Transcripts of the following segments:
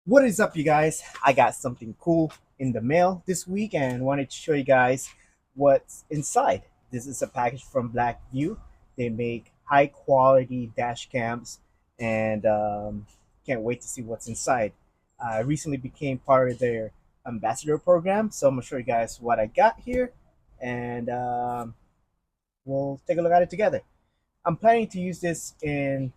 What is up, you guys? I got something cool in the mail this week and wanted to show you guys what's inside. This is a package from Blackvue. They make high quality dash cams and can't wait to see what's inside. I recently became part of their ambassador program, so I'm gonna show you guys what I got here and we'll take a look at it together. I'm planning to use this in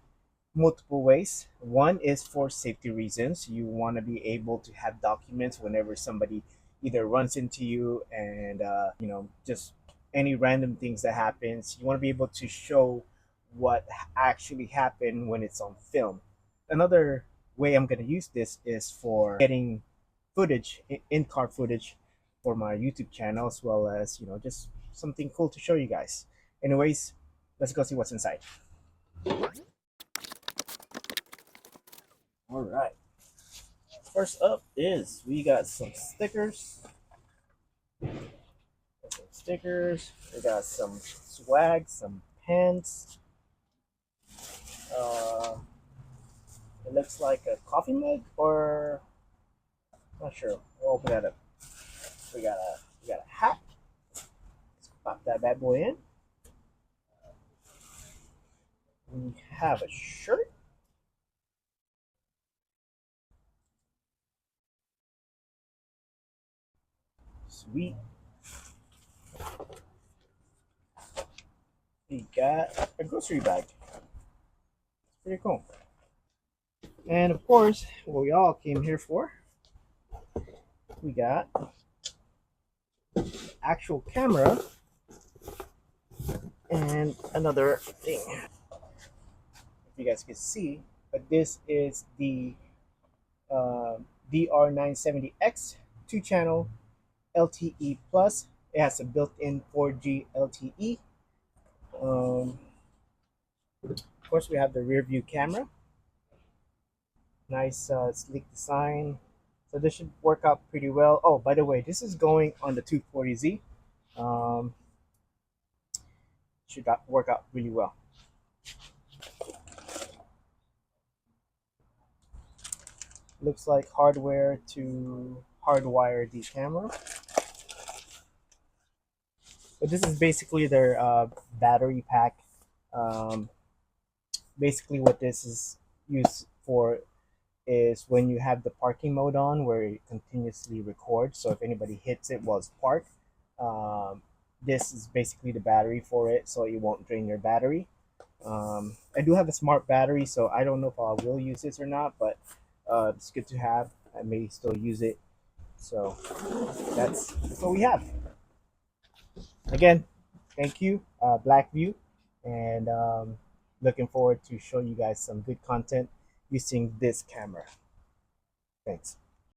multiple ways. One is for safety reasons. You want to be able to have documents whenever somebody either runs into you and just any random things that happens. You want to be able to show what actually happened when it's on film. Another way I'm going to use this is for getting footage, in-car footage for my YouTube channel, as well as just something cool to show you guys. Anyways, let's go see what's inside. All right. First up is we got some stickers. We got some swag, some pens. Uh, it looks like a coffee mug, or not sure. We'll open that up. We got a hat. Let's pop that bad boy in. We have a shirt. Sweet. We got a grocery bag. Pretty cool. And of course, what we all came here for, we got actual camera and another thing. If you guys can see, but this is the uh, Dr970x two-channel LTE plus. It has a built-in 4G LTE. Of course, we have the rear view camera. Nice sleek design. So this should work out pretty well. Oh, by the way, this is going on the 240Z. Um, should work out really well. Looks like hardware to hardwire the camera. But this is basically their battery pack. Um, Basically, what this is used for is when you have the parking mode on, where it continuously records. So if anybody hits it while it's parked, um, this is basically the battery for it, so it won't drain your battery. I do have a smart battery, so I don't know if I will use this or not, but it's good to have. I may still use it. So that's what we have. Again, thank you, Blackvue, and looking forward to show you guys some good content using this camera. Thanks.